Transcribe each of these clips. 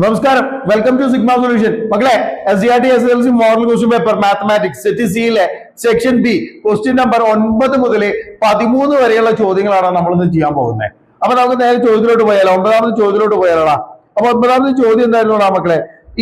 നമസ്കാരം, welcome to sigma solution. മക്കളെ, SCRT SSLC model question paper mathematics set സിയിലെ section B question number 9 മുതൽ 13 വരെയുള്ള ചോദ്യങ്ങളാണ് നമ്മൾ ഇന്ന് ചെയ്യാൻ പോകുന്നത്. അപ്പൊ നമുക്ക് നേരെ ചോദ്യത്തിലോട്ട് പോയാലോ? 9ാമത്തെ ചോദ്യത്തിലോട്ട് പോയാലോടാ. അപ്പൊ 9ാമത്തെ ചോദ്യം എന്തായിരുന്നു മക്കളെ?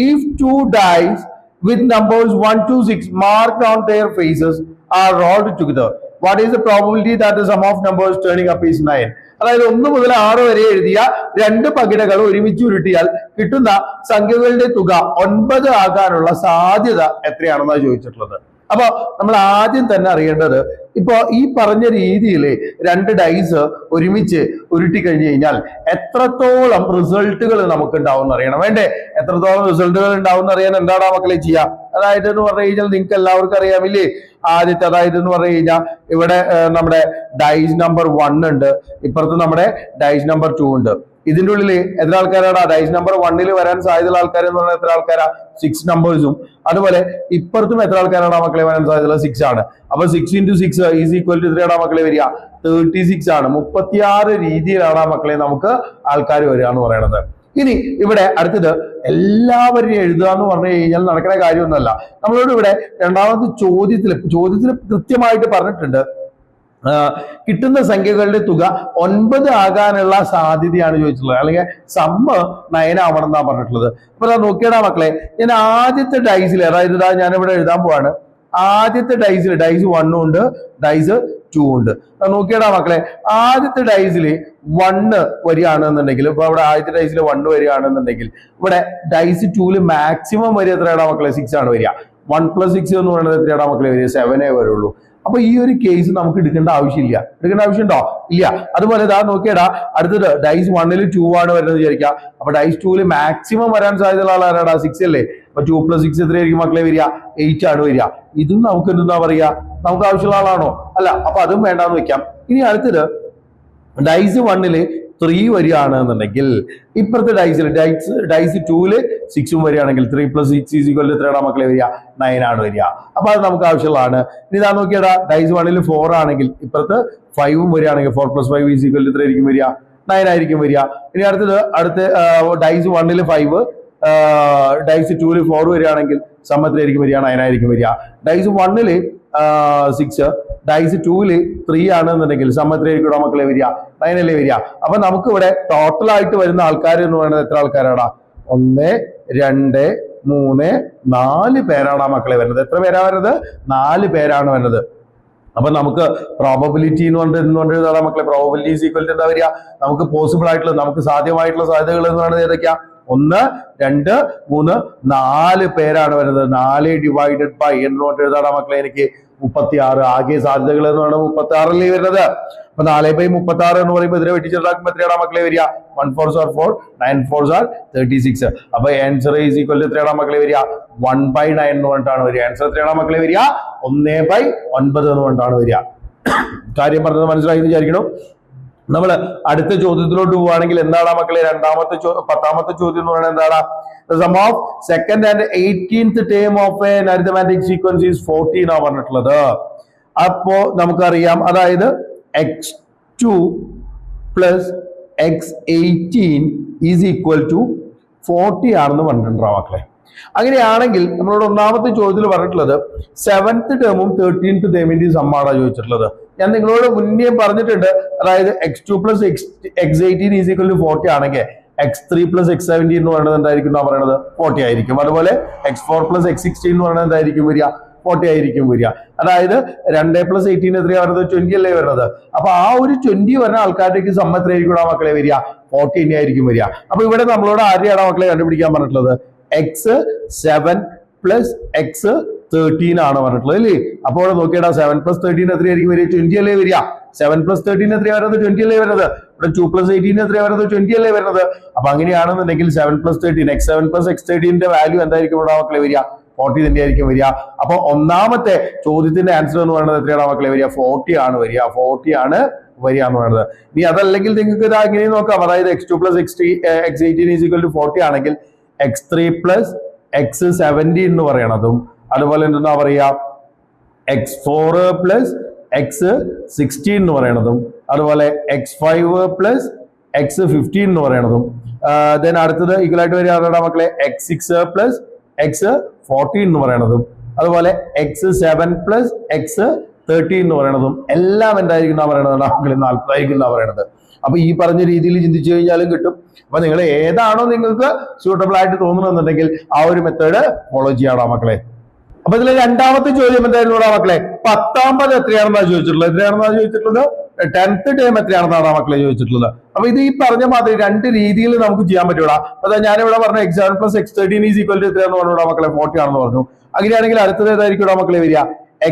If two dice with numbers 1 to 6 marked on their faces are rolled together, what is the probability that the sum of numbers turning up is 9? അതായത് 1 മുതൽ 6 വരെ എഴുതിയ രണ്ട് പകിടകൾ ഒരുമിച്ച് ഉരുട്ടിയാൽ കിട്ടുന്ന സംഖ്യകളുടെ തുക 9 ആകാനുള്ള സാധ്യത എത്രയാണെന്നാണ് ചോദിച്ചിട്ടുള്ളത്. അപ്പൊ നമ്മൾ ആദ്യം തന്നെ അറിയേണ്ടത്, ഇപ്പൊ ഈ പറഞ്ഞ രീതിയിൽ രണ്ട് ഡൈസ് ഒരുമിച്ച് ഉരുട്ടി കഴിഞ്ഞു കഴിഞ്ഞാൽ എത്രത്തോളം റിസൾട്ടുകൾ നമുക്ക് ഉണ്ടാവും അറിയണം. വേണ്ടേ? എത്രത്തോളം റിസൾട്ടുകൾ ഉണ്ടാവും അറിയാൻ എന്താണ് മക്കളെ ചെയ്യാം? അതായത് എന്ന് പറഞ്ഞു കഴിഞ്ഞാൽ നിങ്ങൾക്ക് എല്ലാവർക്കും അറിയാമില്ലേ, ആദ്യത്തെ അതായത് എന്ന് പറഞ്ഞു കഴിഞ്ഞാൽ ഇവിടെ നമ്മുടെ ഡൈസ് നമ്പർ 1 ഉണ്ട്, ഇപ്പുറത്ത് നമ്മുടെ ഡൈസ് നമ്പർ 2 ഉണ്ട്. ഇതിന്റെ ഉള്ളിൽ എത്ര ആൾക്കാരാണ് ഡൈസ് നമ്പർ 1 വരാൻ സാധ്യതയുള്ള ആൾക്കാർ എന്ന് പറഞ്ഞാൽ എത്ര ആൾക്കാരാ? 6 നമ്പേഴ്സും. അതുപോലെ ഇപ്പുറത്തും എത്ര ആൾക്കാരാണ് മക്കളെ വരാൻ സാധ്യതയുള്ള? 6 ആണ്. അപ്പൊ 6 × 6 ഈസ് ഈക്വൽ ടു എത്രയാണ് മക്കളെ വരിക? 36 ആണ്. 36 രീതിയിലാണ് മക്കളെ നമുക്ക് ആൾക്കാർ വരിക എന്ന് പറയുന്നത്. ഇനി ഇവിടെ അടുത്തത് എല്ലാവരെയും എഴുതുക എന്ന് പറഞ്ഞു കഴിഞ്ഞാൽ നടക്കുന്ന കാര്യമൊന്നുമല്ല. നമ്മളോട് ഇവിടെ രണ്ടാമത്തെ ചോദ്യത്തിൽ കൃത്യമായിട്ട് പറഞ്ഞിട്ടുണ്ട്, കിട്ടുന്ന സംഖ്യകളുടെ തുക 9 ആകാനുള്ള സാധ്യതയാണ് ചോദിച്ചിട്ടുള്ളത്, അല്ലെങ്കിൽ സമ്മ് 9 ആവണം എന്നാണ് പറഞ്ഞിട്ടുള്ളത്. അപ്പൊ നോക്കിയടാ മക്കളെ, ഞാൻ ആദ്യത്തെ ഡൈസിൽ, അതായത് ഞാനിവിടെ എഴുതാൻ പോവാണ്. ആദ്യത്തെ ഡൈസിൽ ഡൈസ് 1 ഉണ്ട്, ഡൈസ് 2 ഉണ്ട്. നോക്കിയടാ മക്കളെ, ആദ്യത്തെ ഡൈസിൽ 1 വരികയാണെന്നുണ്ടെങ്കിൽ, ഇപ്പൊ അവിടെ ആദ്യത്തെ ഡൈസിൽ 1 വരികയാണെന്നുണ്ടെങ്കിൽ ഇവിടെ ഡൈസ് 2 മാക്സിമം വരിക എത്രയാടാ മക്കളെ? 6 ആണ് വരിക. 1 + 6 എന്ന് പറയുന്നത് എത്രയാടാ മക്കളെ വരിക? 7 വരുള്ളൂ. അപ്പൊ ഈ ഒരു കേസ് നമുക്ക് എടുക്കേണ്ട ആവശ്യമില്ല. എടുക്കേണ്ട ആവശ്യമുണ്ടോ? ഇല്ല. അതുപോലെ ഇതാ നോക്കിയടാ, അടുത്തത് ഡൈസ് 1 2 ആണ് വരുന്നത് വിചാരിക്കുക. അപ്പൊ ഡൈസ് 2 മാക്സിമം വരാൻ സാധ്യതയുള്ള ആളാരാടാ? 6 അല്ലേ? അപ്പൊ 2 + 6 എത്രയായിരിക്കും മക്കളെ വരിക? 8 ആണ് വരിക. ഇതും നമുക്ക് എന്താ പറയാ, നമുക്ക് ആവശ്യമുള്ള ആളാണോ? അല്ല. അപ്പൊ അതും വേണ്ടാന്ന് വെക്കാം. ഇനി അടുത്തത് ഡൈസ് 1 3 വരികയാണ് എന്നുണ്ടെങ്കിൽ, ഇപ്പുറത്തെ ഡൈസ് 2 6 വരികയാണെങ്കിൽ 3 + 6 = എത്രയാണ് മക്കളെ വരിക? 9 ആണ് വരിക. അപ്പൊ അത് നമുക്ക് ആവശ്യമുള്ളതാണ്. ഇനി ഇതാ നോക്കിയടാ, ഡൈസ് 1 4 ആണെങ്കിൽ ഇപ്പുറത്ത് 5 വരികയാണെങ്കിൽ 4 + 5 = എത്രയായിരിക്കും വരിക? 9 ആയിരിക്കും വരിക. ഇനി അടുത്ത ഡൈസ് 1 5, ഡൈസ് 2 4 വരികയാണെങ്കിൽ സമ്മത്തിലായിരിക്കും വരിക? 9 ആയിരിക്കും വരിക. ഡൈസ് 1 6, ഡൈസ് 2 3 ആണെന്നുണ്ടെങ്കിൽ സമ്മത്തിലായിരിക്കും മക്കളെ വരിക? 9 അല്ലേ വരിക. അപ്പൊ നമുക്ക് ഇവിടെ ടോട്ടൽ ആയിട്ട് വരുന്ന ആൾക്കാർ എന്ന് പറയുന്നത് എത്ര ആൾക്കാരാടാ? 1 2 3 4 പേരാണ് മക്കളെ വരുന്നത്. എത്ര പേരാ വരുന്നത്? 4 പേരാണ് വരുന്നത്. അപ്പൊ നമുക്ക് പ്രോബബിലിറ്റി എന്ന് പറഞ്ഞിട്ട് മക്കളെ, പ്രോബബിലിറ്റി ഈസ് ഈക്വൽ ടു എന്താ വരിക? നമുക്ക് പോസിബിൾ ആയിട്ടുള്ള, നമുക്ക് സാധ്യമായിട്ടുള്ള സാധ്യതകൾ എന്ന് പറയുന്നത് ഏതൊക്കെയാ? 1 2 3 4 പേരാണ് വരുന്നത്. 4 ഡിവൈഡഡ് ബൈ എന്ന് പറഞ്ഞിട്ട് എഴുതാടാ മക്കളെ എനിക്ക് 36. ആകെ സാധ്യതകൾ എന്ന് പറയുന്നത് 36 അല്ലേ വരുന്നത്. അപ്പൊ 4/36 എന്ന് പറയുമ്പോൾ ഇതിനെ വെട്ടിച്ചെറുതാക്കുമ്പോൾ എത്രയാടാ മക്കളെ വരിക? 1 4s are 4, 9 4s are 36. അപ്പൊ ആൻസർ ഈസ് ഈക്വൽ ടു എത്രയാടാ മക്കളെ വരിക? 1/9 എന്ന് പറഞ്ഞിട്ടാണ് വരിക. ആൻസർ എത്രയാടാ മക്കളെ വരിക? 1/9 എന്ന് പറഞ്ഞിട്ടാണ് വരിക. കാര്യം പറഞ്ഞത് മനസ്സിലായി എന്ന് വിചാരിക്കണം. നമ്മൾ അടുത്ത ചോദ്യത്തിലോട്ട് പോവുകയാണെങ്കിൽ എന്താണ് മക്കളെ? 10ാമത്തെ ചോദ്യം എന്ന് പറയുന്നത് എന്താണ്? The sum of second and 18th term of an arithmetic sequence is 14 ആണ് പറഞ്ഞിട്ടുള്ളത്. അപ്പോ നമുക്കറിയാം, അതായത് x2 + x18 is equal to 40 ആണെന്ന് പറഞ്ഞിട്ടുണ്ടോ മക്കളെ? അങ്ങനെയാണെങ്കിൽ നമ്മളോട് ഒന്നാമത്തെ ചോദ്യത്തിൽ പറഞ്ഞിട്ടുള്ളത് 7th ടേമും 13th ടേമിന്റെ സമ്മാണ് ചോദിച്ചിട്ടുള്ളത്. ഞാൻ നിങ്ങളോട് മുന്നേ പറഞ്ഞിട്ടുണ്ട്, അതായത് x2 + x18 is equal to 40 ആണെങ്കിൽ x3 + x17 എന്ന് പറയുന്നത് എന്തായിരിക്കും എന്നാ പറയുന്നത്? 40 ആയിരിക്കും. അതുപോലെ x4 + x16 എന്ന് പറയുന്നത് എന്തായിരിക്കും വരിക? 40 ആയിരിക്കും വരിക. അതായത് 2 + 18 എത്രയാ വരുന്നത്? 20 അല്ലേ വരുന്നത്. അപ്പൊ ആ ഒരു 20 വരുന്ന ആൾക്കാർക്ക് സമ്മത്തിലായിരിക്കും മക്കളെ വരിക? 40 ആയിരിക്കും വരിക. അപ്പൊ ഇവിടെ നമ്മളോട് ആരെയാണ് മക്കളെ കണ്ടുപിടിക്കാൻ പറഞ്ഞിട്ടുള്ളത്? x7 + x13 ആണ് പറഞ്ഞിട്ടുള്ളത് അല്ലേ? അപ്പോൾ നോക്കിയടാ, 7 + 13 എത്രയായിരിക്കും വരിക? 20 അല്ലേ വരിക. 7 + 13 എത്രയാ വരുന്നത്? 20 അല്ലേ വരുന്നത്. ഇവിടെ 2 + 18 എത്രയാ വരുന്നത്? 20 അല്ലേ വരുന്നത്. അപ്പൊ അങ്ങനെയാണെന്നുണ്ടെങ്കിൽ 7 + 13 x7 + x13 വാല്യൂ എന്തായിരിക്കും ഇവിടെ മക്കളെ വരിക? 40 തന്നെയായിരിക്കും വരിക. അപ്പൊ ഒന്നാമത്തെ ചോദ്യത്തിന്റെ ആൻസർ എന്ന് പറയുന്നത് എത്രയാണ് മക്കളെ വരിക? 40 ആണ് വരിക. 40 ആണ് വരിക എന്ന് പറയുന്നത്. ഇനി അതല്ലെങ്കിൽ നിങ്ങൾക്ക് ഇത് അങ്ങനെ നോക്കാം, അതായത് x2 + x18 is equal to 40 ആണെങ്കിൽ x3 + x17 എന്ന് പറയണതും, അതുപോലെ എന്താ പറയാ x4 + x16 എന്ന് പറയണതും, അതുപോലെ x5 + x15 എന്ന് പറയണതും, ദെൻ അടുത്തത് ഈക്വൽ ആയിട്ട് വരിക മക്കളെ x6 പ്ലസ് x14 എന്ന് പറയണതും അതുപോലെ x7 പ്ലസ് x13 എന്ന് പറയണതും എല്ലാം എന്തായിരിക്കും പറയണത് മക്കളെ 40 ആയിരിക്കും പറയണത്. അപ്പൊ ഈ പറഞ്ഞ രീതിയിൽ ചിന്തിച്ചു കഴിഞ്ഞാലും കിട്ടും. അപ്പൊ നിങ്ങൾ ഏതാണോ നിങ്ങൾക്ക് സ്യൂട്ടബിൾ ആയിട്ട് തോന്നുന്നുണ്ടെങ്കിൽ ആ ഒരു മെത്തേഡ് ഫോളോ ചെയ്യാടാ മക്കളെ. അപ്പൊ ഇതിലെ രണ്ടാമത്തെ ചോദ്യം എന്തായിരുന്നു മക്കളെ? 10ാം പദം എത്രയാണെന്നാണ് ചോദിച്ചിട്ടുള്ളത്. 10th ടേം എത്രയാണെന്നാണ് മക്കളെ ചോദിച്ചിട്ടുള്ളത്. അപ്പൊ ഇത് ഈ പറഞ്ഞ മാതിരി രണ്ട് രീതിയിൽ നമുക്ക് ചെയ്യാൻ പറ്റൂടാ. അതാ ഞാനിവിടെ പറഞ്ഞു x7 plus x13 is equal to എത്രയാണെന്ന് പറഞ്ഞൂടാ മക്കളെ? 40 ആണെന്ന് പറഞ്ഞു. അങ്ങനെയാണെങ്കിൽ അടുത്തത് ഏതായിരിക്കും മക്കളെ വരിക?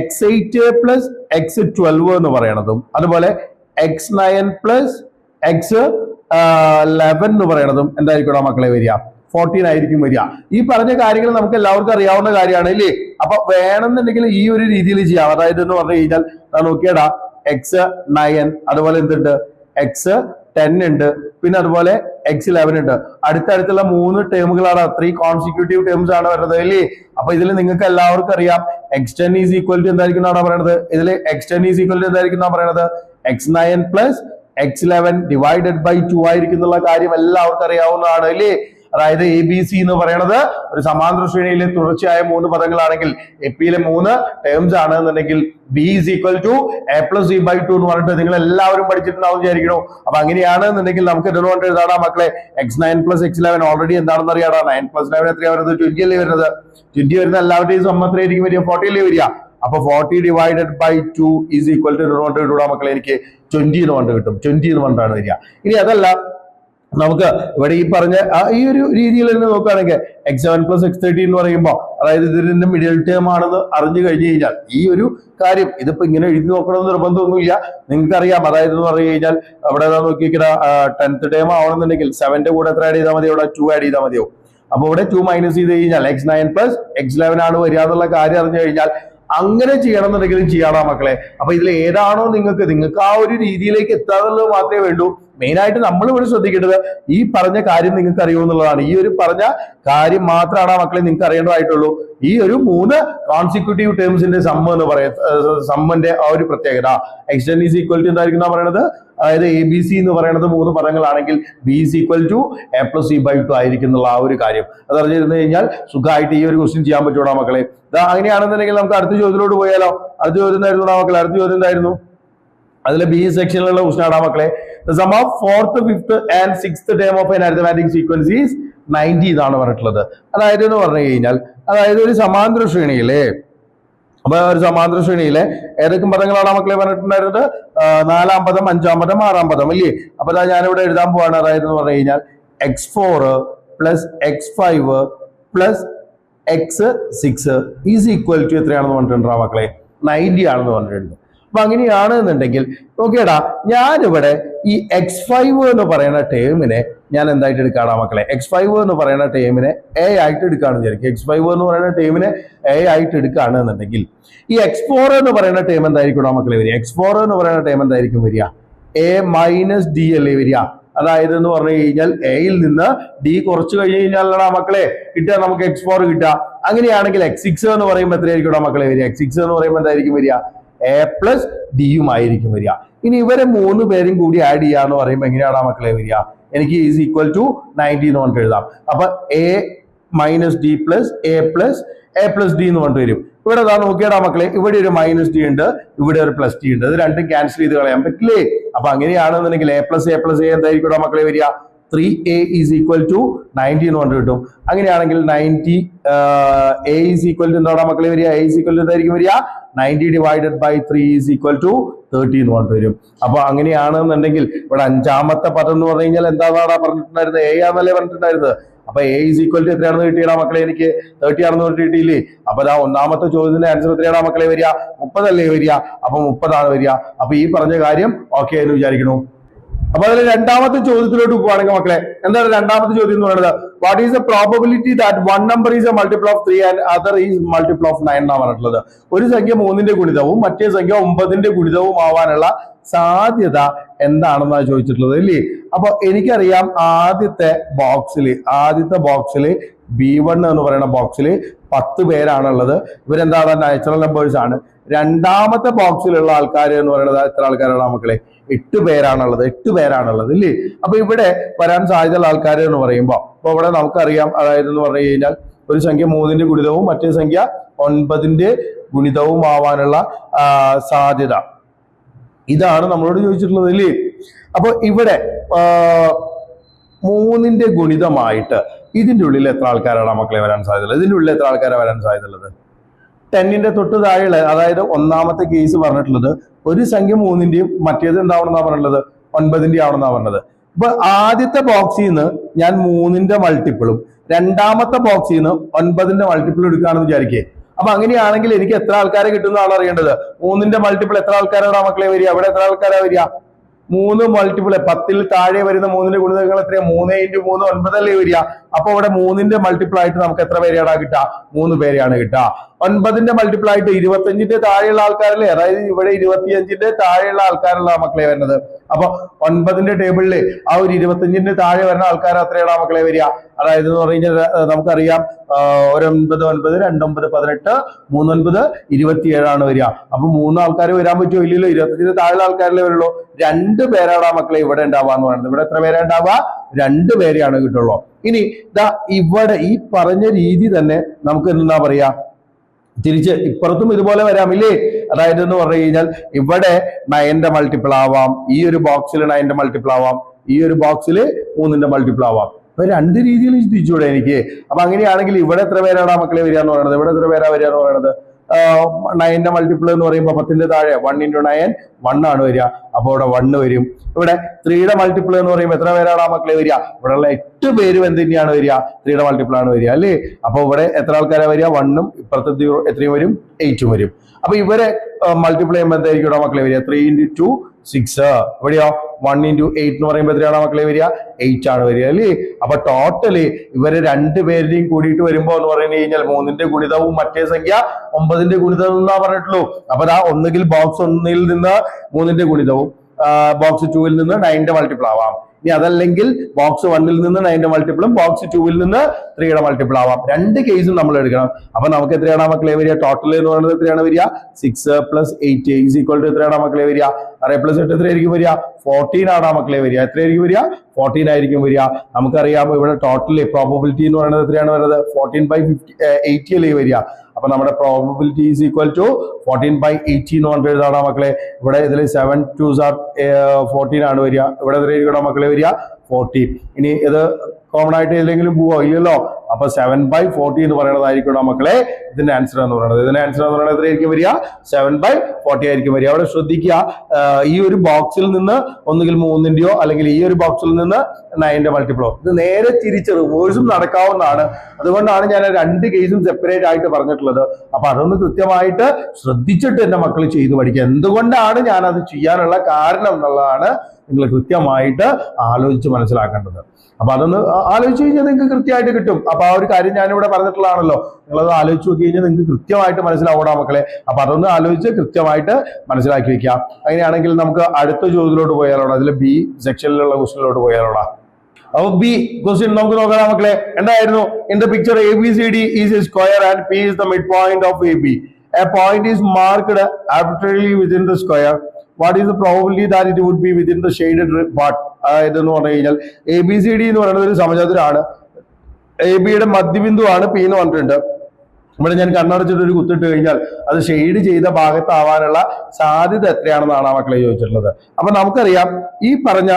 x8 പ്ലസ് x12 എന്ന് പറയണതും അതുപോലെ x9 പ്ലസ് x11 എന്ന് പറയണതും എന്തായിരിക്കും മക്കളെ വരിക? 14 ആയിരിക്കും വരിക. ഈ പറഞ്ഞ കാര്യങ്ങൾ നമുക്ക് എല്ലാവർക്കും അറിയാവുന്ന കാര്യമാണ് അല്ലേ? അപ്പൊ വേണമെന്നുണ്ടെങ്കിൽ ഈ ഒരു രീതിയിൽ ചെയ്യാം. അതായത് എന്ന് പറഞ്ഞു കഴിഞ്ഞാൽ നോക്കിയടാ x9 അതുപോലെ എന്തുണ്ട് x10 ഉണ്ട്, പിന്നെ അതുപോലെ x11 ഉണ്ട്. അടുത്തടുത്തുള്ള 3 ടേമുകളാണ്, 3 കോൺസിക്യൂട്ടീവ് ടേംസ് ആണ് വരുന്നത് അല്ലേ? അപ്പൊ ഇതിൽ നിങ്ങൾക്ക് എല്ലാവർക്കും അറിയാം x10 ഈസ് ഈക്വൽ ടു എന്തായിരിക്കും പറയണത്? ഇതിൽ x10 ഈസ് ഈക്വൽ ടു എന്തായിരിക്കും പറയണത്? x9 plus x11 divided by 2 ആയിരിക്കും എന്നുള്ള കാര്യം എല്ലാവർക്കും അറിയാവുന്നതാണ് അല്ലേ? അതായത് എ ബി സി എന്ന് പറയുന്നത് ഒരു സമാന്തര ശ്രേണിയിലെ തുടർച്ചയായ 3 പദങ്ങളാണെങ്കിൽ എപ്പിയിലെ 3 ടേംസ് ആണ് എന്നുണ്ടെങ്കിൽ B is equal to A plus C by 2 എന്ന് പറഞ്ഞിട്ട് നിങ്ങൾ എല്ലാവരും പഠിച്ചിട്ടുണ്ടാവും വിചാരിക്കണോ? അപ്പൊ അങ്ങനെയാണ് എന്നുണ്ടെങ്കിൽ നമുക്ക് എന്തുകൊണ്ട് എഴുതാടാ മക്കളെ? x9 പ്ലസ് x11 ഓൾറെഡി എന്താണെന്ന് അറിയാടാ. 9 പ്ലസ് 11 എത്രയാ വരുന്നത്? 20 അല്ലേ വരുന്നത്? 20 വരുന്ന എല്ലാവരുടെയും സമ്മ എത്രയായിരിക്കും വരിക? 40 അല്ലേ വരിക? അപ്പൊ 40 divided by 2 is equal to ഇടൂടാ മക്കളെ, എനിക്ക് 20 എന്ന് പറഞ്ഞിട്ട് കിട്ടും. 20 എന്ന് പറഞ്ഞിട്ടാണ് വരിക. ഇനി അതല്ല, നമുക്ക് ഇവിടെ ഈ പറഞ്ഞ ഈ ഒരു രീതിയിൽ തന്നെ നോക്കുകയാണെങ്കിൽ x7 പ്ലസ് x13 എന്ന് പറയുമ്പോൾ അതായത് ഇതിന്റെ മിഡിൽ ടേം ആണെന്ന് അറിഞ്ഞു കഴിഞ്ഞു കഴിഞ്ഞാൽ ഈ ഒരു കാര്യം ഇതിപ്പോ ഇങ്ങനെ എഴുതി നോക്കണമെന്ന് നിർബന്ധമൊന്നുമില്ല, നിങ്ങൾക്ക് അറിയാം. അതായത് എന്ന് പറഞ്ഞു കഴിഞ്ഞാൽ അവിടെ നോക്കിയിരിക്കുന്ന 10th ടേം ആവണമെന്നുണ്ടെങ്കിൽ 7ന്റെ കൂടെ എത്ര ആഡ് ചെയ്താൽ മതി? ഇവിടെ 2 ആഡ് ചെയ്താൽ മതിയോ? അപ്പൊ ഇവിടെ 2 മൈനസ് ചെയ്ത് കഴിഞ്ഞാൽ x9 പ്ലസ് x11 ആണ് വരിക എന്നുള്ള കാര്യം അറിഞ്ഞു കഴിഞ്ഞാൽ അങ്ങനെ ചെയ്യണം എന്നുണ്ടെങ്കിലും ചെയ്യാടാ മക്കളെ. അപ്പൊ ഇതിൽ ഏതാണോ നിങ്ങൾക്ക് ആ ഒരു രീതിയിലേക്ക് എത്താന്നുള്ളത് മാത്രമേ വേണ്ടൂ. മെയിൻ ആയിട്ട് നമ്മൾ ഇവിടെ ശ്രദ്ധിക്കേണ്ടത് ഈ പറഞ്ഞ കാര്യം നിങ്ങൾക്ക് അറിയുമെന്നുള്ളതാണ്. ഈ ഒരു പറഞ്ഞ കാര്യം മാത്രമാണ് മക്കളെ നിങ്ങൾക്ക് അറിയേണ്ടതായിട്ടുള്ളൂ. ഈ ഒരു 3 കോൺസിക്യൂട്ടീവ് ടേംസിന്റെ സമ്മ എന്ന് പറയുന്നത് സമ്മന്റെ ആ ഒരു പ്രത്യേകത x10 ഈസ് ഈക്വൽ ടു എന്തായിരിക്കും പറയുന്നത്? അതായത് എ ബി സി എന്ന് പറയുന്നത് 3 പദങ്ങളാണെങ്കിൽ B is equal to A plus C by 2 ആയിരിക്കും എന്നുള്ള ആ ഒരു കാര്യം അത് അറിഞ്ഞിരുന്നു കഴിഞ്ഞാൽ സുഖമായിട്ട് ഈ ഒരു ക്വസ്റ്റ്യൻ ചെയ്യാൻ പറ്റൂടാ മക്കളെ. അങ്ങനെയാണെന്നുണ്ടെങ്കിൽ നമുക്ക് അടുത്ത ചോദ്യത്തിലോട്ട് പോയാലോ? അടുത്ത ചോദ്യം എന്തായിരുന്നു മക്കളെ? അടുത്ത ചോദ്യം എന്തായിരുന്നു? അതിലെ ബി സെക്ഷനിലുള്ള ക്വസ്റ്റ്യൻ ആടാ മക്കളെ. The sum of 4th, 5th and 6th term of an arithmetic sequence is 90 എന്നാണ് പറഞ്ഞിട്ടുള്ളത്. അതായത് എന്ന് പറഞ്ഞു കഴിഞ്ഞാൽ അതായത് ഒരു സമാന്തര ശ്രേണിയിലെ അപ്പൊ ഒരു സമാന്തര ശ്രേണിയിലെ ഏതൊക്കെ പദങ്ങളാണ് മക്കളെ പറഞ്ഞിട്ടുണ്ടായിരുന്നത്? 4ാം പദം, 5ാം പദം, 6ാം പദം അല്ലേ? അപ്പൊ ഞാനിവിടെ എഴുതാൻ പോവാണ്. അതായത് എന്ന് പറഞ്ഞു കഴിഞ്ഞാൽ x4 plus x5 plus x6 is equal to എത്രയാണെന്ന് പറഞ്ഞിട്ടുണ്ടാ മക്കളെ? 90 ആണെന്ന് പറഞ്ഞിട്ടുണ്ട്. അപ്പൊ അങ്ങനെയാണ് എന്നുണ്ടെങ്കിൽ നോക്കിയടാ, ഞാനിവിടെ ഈ x5 എന്ന് പറയുന്ന ടേമിനെ ഞാൻ എന്തായിട്ട് എടുക്കാടാ മക്കളെ? x5 എന്ന് പറയുന്ന ടേമിനെ എ ആയിട്ട് എടുക്കുകയാണെന്ന് വിചാരിക്കും. x5 എന്ന് പറയുന്ന ടേമിനെ എ ആയിട്ട് എടുക്കുകയാണ് എന്നുണ്ടെങ്കിൽ ഈ x4 എന്ന് പറയുന്ന ടേം എന്തായിരിക്കും മക്കളെ വരിക? x4 എന്ന് പറയുന്ന ടേം എന്തായിരിക്കും വരിക? എ മൈനസ് ഡി അല്ലേ വരിക? അതായത് എന്ന് പറഞ്ഞു കഴിഞ്ഞാൽ എയിൽ നിന്ന് ഡി കുറച്ച് കഴിഞ്ഞ് കഴിഞ്ഞാലടാ മക്കളെ കിട്ടുക നമുക്ക് x4 കിട്ടുക. അങ്ങനെയാണെങ്കിൽ x6 എന്ന് പറയുമ്പോൾ എത്രയായിരിക്കും മക്കളെ വരിക? x6 എന്ന് പറയുമ്പോൾ എന്തായിരിക്കും വരിക? എ പ്ലസ് ഡിയും ആയിരിക്കും വരിക. ഇനി ഇവരെ 3 പേരും കൂടി ആഡ് ചെയ്യാന്ന് പറയുമ്പോൾ എങ്ങനെയാണാ മക്കളെ വരിക? എനിക്ക് ഈസ് ഈക്വൽ ടു 90 എന്ന് പറഞ്ഞിട്ട് എഴുതാം. അപ്പൊ A minus D plus A plus D എന്ന് പറഞ്ഞിട്ട് വരും. ഇവിടെ നോക്കിയാടാ മക്കളെ, ഇവിടെ ഒരു മൈനസ് ഡി ഉണ്ട്, ഇവിടെ ഒരു പ്ലസ് ഡി ഉണ്ട്. ഇത് രണ്ടും ക്യാൻസൽ ചെയ്ത് കളയാൻ പറ്റില്ലേ? അപ്പൊ അങ്ങനെയാണെന്നുണ്ടെങ്കിൽ എ പ്ലസ് എ എന്തായിരിക്കും മക്കളെ വരിക? 3a ഈസ് ഈക്വൽ ടു 90 എന്ന് പറഞ്ഞിട്ട് കിട്ടും. അങ്ങനെയാണെങ്കിൽ 90 a ഈസ് ഈക്വൽ ടു എന്താടാ മക്കളെ വരിക? a ഈസ് ഈക്വൽ ടു എന്തായിരിക്കും വരിക? 90 divided by 3 is equal to 30 എന്ന് പറഞ്ഞിട്ട് വരും. അപ്പൊ അങ്ങനെയാണെന്നുണ്ടെങ്കിൽ ഇവിടെ 5ാമത്തെ പദം എന്ന് പറഞ്ഞു കഴിഞ്ഞാൽ എന്താണാ പറഞ്ഞിട്ടുണ്ടായിരുന്നത്? a ആണെന്നല്ലേ പറഞ്ഞിട്ടുണ്ടായിരുന്നത്. അപ്പൊ a ഈസ് ഈക്വൽ ടു എത്രയാണെന്ന് കിട്ടിയടാ മക്കളെ? എനിക്ക് 30 ആണെന്ന് പറഞ്ഞിട്ട് കിട്ടിയില്ലേ? അപ്പൊ 1ാമത്തെ ചോദ്യത്തിന്റെ ആൻസർ എത്രയാടാ മക്കളെ വരിക? 30 അല്ലേ വരിക? അപ്പൊ 30 ആണ് വരിക. അപ്പൊ ഈ പറഞ്ഞ കാര്യം ഓക്കെ എന്ന് വിചാരിക്കണു. അപ്പൊ അതിൽ രണ്ടാമത്തെ ചോദ്യത്തിലോട്ട് പോവാണെങ്കിൽ മക്കളെ എന്താണ് രണ്ടാമത്തെ ചോദ്യം എന്ന് പറയുന്നത്? What is the probability that one number is A multiple of 3 and other is multiple of 9 എന്നാണ് പറഞ്ഞിട്ടുള്ളത്. ഒരു സംഖ്യ 3ന്റെ ഗുണിതവും മറ്റേ സംഖ്യ 9ന്റെ ഗുണിതവും ആവാനുള്ള സാധ്യത എന്താണെന്നാണ് ചോദിച്ചിട്ടുള്ളത് അല്ലേ? അപ്പൊ എനിക്കറിയാം ആദ്യത്തെ ബോക്സിൽ B1 എന്ന് പറയുന്ന ബോക്സിൽ 10 പേരാണുള്ളത്. ഇവരെന്താണ് നാച്ചുറൽ നമ്പേഴ്സ് ആണ്. രണ്ടാമത്തെ ബോക്സിലുള്ള ആൾക്കാർ എന്ന് പറയുന്നത് എത്ര ആൾക്കാരാണ് മക്കളെ? 8 പേരാണുള്ളത് ഇല്ലേ? അപ്പൊ ഇവിടെ വരാൻ സാധ്യതയുള്ള ആൾക്കാർ എന്ന് പറയുമ്പോൾ അപ്പൊ ഇവിടെ നമുക്കറിയാം, അതായത് എന്ന് പറഞ്ഞു കഴിഞ്ഞാൽ ഒരു സംഖ്യ 3ന്റെ ഗുണിതവും മറ്റേ സംഖ്യ 9ന്റെ ഗുണിതവും ആവാനുള്ള സാധ്യത ഇതാണ് നമ്മളോട് ചോദിച്ചിട്ടുള്ളത് അല്ലേ? അപ്പൊ ഇവിടെ 3ന്റെ ഗുണിതമായിട്ട് ഇതിന്റെ ഉള്ളിൽ എത്ര ആൾക്കാരാണ് മക്കളെ വരാൻ സാധ്യതയുള്ളത്? ഇതിന്റെ ഉള്ളിൽ എത്ര ആൾക്കാരാണ് വരാൻ സാധ്യതയുള്ളത്? 10ന്റെ തൊട്ട് താഴെയുള്ള, അതായത് ഒന്നാമത്തെ കേസ് പറഞ്ഞിട്ടുള്ളത് ഒരു സംഖ്യ 3ന്റെയും മറ്റേത് എന്താവണമെന്നാ പറഞ്ഞിട്ടുള്ളത്? 9ന്റെയും ആവണമെന്നാ പറഞ്ഞത്. അപ്പൊ ആദ്യത്തെ ബോക്സിൽ നിന്ന് ഞാൻ 3ന്റെ മൾട്ടിപ്പിളും രണ്ടാമത്തെ ബോക്സിൽ നിന്ന് 9ന്റെ മൾട്ടിപ്പിൾ എടുക്കുകയാണെന്ന് വിചാരിക്കേ. അപ്പൊ അങ്ങനെയാണെങ്കിൽ എനിക്ക് എത്ര ആൾക്കാരെ കിട്ടുന്നതാണ് അറിയേണ്ടത്. 3ന്റെ മൾട്ടിപ്പിൾ എത്ര ആൾക്കാരാണ് മക്കളെ വരിക? അവിടെ എത്ര ആൾക്കാരാ വരിക? 3 മൾട്ടിപ്പിൾ 10ൽ താഴെ വരുന്ന 3ന്റെ ഗുണിതങ്ങൾ എത്രയാ? 3 × 3 9 അല്ലേ വരിക. അപ്പൊ ഇവിടെ 3ന്റെ മൾട്ടിപ്പിൾ ആയിട്ട് നമുക്ക് എത്ര പേരെയാണ് കിട്ടുക? 3 പേരെയാണ് കിട്ടുക. 9ന്റെ മൾട്ടിപ്പിൾ ആയിട്ട് 25ന്റെ താഴെയുള്ള ആൾക്കാരല്ലേ, അതായത് ഇവിടെ 25ന്റെ താഴെയുള്ള ആൾക്കാരുള്ള മക്കളെ വരുന്നത്. അപ്പൊ 9ന്റെ ടേബിളില് ആ ഒരു 25ന്റെ താഴെ വരുന്ന ആൾക്കാർ എത്രയാണ് മക്കളെ വരിക? അതായത് എന്ന് പറഞ്ഞു കഴിഞ്ഞാൽ നമുക്കറിയാം 1 9 9 2 9 18 3 9 27 വരിക. അപ്പൊ 3 ആൾക്കാർ വരാൻ പറ്റുമോ? ഇല്ലല്ലോ. 25ന്റെ താഴെയുള്ള ആൾക്കാരല്ലേ വരുള്ളൂ. 2 പേരാണ് മക്കളെ ഇവിടെ ഉണ്ടാവാന്ന് പറയുന്നത്. ഇവിടെ എത്ര പേരാ ഉണ്ടാവുക? 2 പേരെയാണ് കിട്ടുള്ളൂ. ഇനി ഇവിടെ ഈ പറഞ്ഞ രീതി തന്നെ നമുക്ക് എന്താ പറയാ, തിരിച്ച് ഇപ്പുറത്തും ഇതുപോലെ വരാമില്ലേ? അതായത് എന്ന് പറഞ്ഞു കഴിഞ്ഞാൽ ഇവിടെ 9ന്റെ മൾട്ടിപ്പിൾ ആവാം, ഈ ഒരു ബോക്സിൽ 9ന്റെ മൾട്ടിപ്പിൾ ആവാം, ഈ ഒരു ബോക്സിൽ 3ന്റെ മൾട്ടിപ്പിൾ ആവാം. അപ്പൊ 2 രീതിയിൽ ചിന്തിച്ചൂടെ എനിക്ക്? അപ്പൊ അങ്ങനെയാണെങ്കിൽ ഇവിടെ എത്ര പേരാണ് മക്കളെ വരിക എന്ന് പറയുന്നത്? ഇവിടെ എത്ര പേരാ വരിക എന്ന് പറയുന്നത്? 9ന്റെ മൾട്ടിപ്പിൾ എന്ന് പറയുമ്പോൾ 10ന്റെ താഴെ 1 × 9 1 ആണ് വരിക. അപ്പൊ ഇവിടെ 1 വരും. ഇവിടെ 3യുടെ മൾട്ടിപ്പിൾ എന്ന് പറയുമ്പോൾ എത്ര പേരാണ് മക്കളെ വരിക? ഇവിടെ ഉള്ള 8 പേരും എന്ത് തന്നെയാണ് വരിക? 3യുടെ മൾട്ടിപ്പിൾ ആണ് വരിക അല്ലേ? അപ്പൊ ഇവിടെ എത്ര ആൾക്കാരാ വരിക? 1ഉം ഇപ്പുറത്തെ എത്രയും വരും? 8ഉം വരും. അപ്പൊ ഇവരെ മൾട്ടിപ്പിൾ ചെയ്യുമ്പോൾ എന്തായിരിക്കും ഇവിടെ മക്കളെ വരിക? 3 × 2 6. ഇവിടെയോ 1 × 8 എന്ന് പറയുമ്പോൾ എത്രയാണ് മക്കളെ വരിക? 8 ആണ് വരിക അല്ലേ? അപ്പൊ ടോട്ടല് ഇവര് 2 പേരുടെയും കൂടിയിട്ട് വരുമ്പോ എന്ന് പറഞ്ഞു കഴിഞ്ഞാൽ 3ന്റെ ഗുണിതവും മറ്റേ സംഖ്യ 9ന്റെ ഗുണിതവും എന്നാ പറഞ്ഞിട്ടുള്ളൂ. അപ്പൊ ഒന്നുകിൽ ബോക്സ് 1ൽ നിന്ന് 3ന്റെ ഗുണിതവും ബോക്സ് 2ൽ നിന്ന് 9ന്റെ മൾട്ടിപ്പിൾ ആവാം. ഇനി അതല്ലെങ്കിൽ ബോക്സ് 1ൽ നിന്ന് 9ന്റെ മൾട്ടിപ്പിളും ബോക്സ് 2ൽ നിന്ന് 3യുടെ മൾട്ടിപ്പിൾ ആവാം. 2 കേസും നമ്മൾ എടുക്കണം. അപ്പൊ നമുക്ക് എത്രയാണ് മക്കളെ വരിക? ടോട്ടൽ എന്ന് പറയുന്നത് എത്രയാണ് വരിക? 6 + 8 = എത്രയാണ് മക്കളെ വരിക? 6 + 8 എത്രയായിരിക്കും വരിക? 14 ആണ് മക്കളെ വരിക. എത്രയായിരിക്കും വരിക? 14 ആയിരിക്കും വരിക. നമുക്കറിയാം ഇവിടെ ടോട്ടൽ പ്രോബബിലിറ്റി എന്ന് പറയുന്നത് എത്രയാണ് വരുന്നത്? 14/80 അല്ലേ വരിക. അപ്പൊ നമ്മുടെ പ്രോബബിലിറ്റി = 14/80 എന്ന് പറഞ്ഞിട്ട് എഴുതാണോ മക്കളെ? ഇവിടെ ഇതിൽ 7 2s are 14 ആണ് വരിക. ഇവിടെ എത്രയായിരിക്കും മക്കളെ വരിക? 40. ഇനി ഇത് കോമൺ ആയിട്ട് ഏതെങ്കിലും പോവോ? ഇല്ലല്ലോ. അപ്പൊ 7/40 എന്ന് പറയുന്നതായിരിക്കും മക്കളെ ഇതിന്റെ ആൻസർ എന്ന് പറയുന്നത്. ഇതിന്റെ ആൻസർ എന്ന് പറയുന്നത് എത്രയായിരിക്കും വരിക? 7/40 ആയിരിക്കും വരിക. അവിടെ ശ്രദ്ധിക്കുക, ഈ ഒരു ബോക്സിൽ നിന്ന് ഒന്നുകിൽ 3ന്റെയോ അല്ലെങ്കിൽ ഈ ഒരു ബോക്സിൽ നിന്ന് 9ന്റെ മൾട്ടിപ്പിളോ, ഇത് നേരെ തിരിച്ച് റിവേഴ്സും നടക്കാവുന്നതാണ്. അതുകൊണ്ടാണ് ഞാൻ 2 കേസും സെപ്പറേറ്റ് ആയിട്ട് പറഞ്ഞിട്ടുള്ളത്. അപ്പൊ അതൊന്ന് കൃത്യമായിട്ട് ശ്രദ്ധിച്ചിട്ട് എന്റെ മക്കൾ ചെയ്തു പഠിക്കുക. എന്തുകൊണ്ടാണ് ഞാൻ അത് ചെയ്യാനുള്ള കാരണം എന്നുള്ളതാണ് നിങ്ങൾ കൃത്യമായിട്ട് ആലോചിച്ച് മനസ്സിലാക്കേണ്ടത്. അപ്പൊ അതൊന്ന് ആലോചിച്ച് കഴിഞ്ഞാൽ നിങ്ങൾക്ക് കൃത്യമായിട്ട് കിട്ടും. അപ്പൊ ആ ഒരു കാര്യം ഞാനിവിടെ പറഞ്ഞിട്ടുള്ളതാണല്ലോ. നിങ്ങളത് ആലോചിച്ച് നോക്കി കഴിഞ്ഞാൽ നിങ്ങൾക്ക് കൃത്യമായിട്ട് മനസ്സിലാവണം മക്കളെ. അപ്പൊ അതൊന്ന് ആലോചിച്ച് കൃത്യമായിട്ട് മനസ്സിലാക്കി വെക്കാം. അങ്ങനെയാണെങ്കിൽ നമുക്ക് അടുത്ത ചോദ്യത്തിലോട്ട് പോയാലോടാ, അതിൽ B സെക്ഷനിലുള്ള ക്വസ്റ്റ്യനിലോട്ട് പോയാലോടാ. അപ്പൊ B ക്വസ്റ്റ്യൻ നമുക്ക് നോക്കാം മക്കളെ. എന്തായിരുന്നു? In the picture ABCD is A square and P is the mid point of AB. A point is marked arbitrarily within the square. What is the probability that it would be within the shaded part? അതായത് എന്ന് പറഞ്ഞു കഴിഞ്ഞാൽ ABCD എന്ന് പറയുന്നത് ഒരു സമചതുരമാണ്. AB-യുടെ മധ്യബിന്ദു ആണ് P എന്ന് പറഞ്ഞിട്ടുണ്ട്. ഇവിടെ ഞാൻ കണ്ണടച്ചിട്ട് ഒരു കുത്തിട്ട് കഴിഞ്ഞാൽ അത് ഷെയ്ഡ് ചെയ്ത ഭാഗത്താവാനുള്ള സാധ്യത എത്രയാണെന്നാണ് ആ മക്കളെ ചോദിച്ചിട്ടുള്ളത്. അപ്പൊ നമുക്കറിയാം ഈ പറഞ്ഞ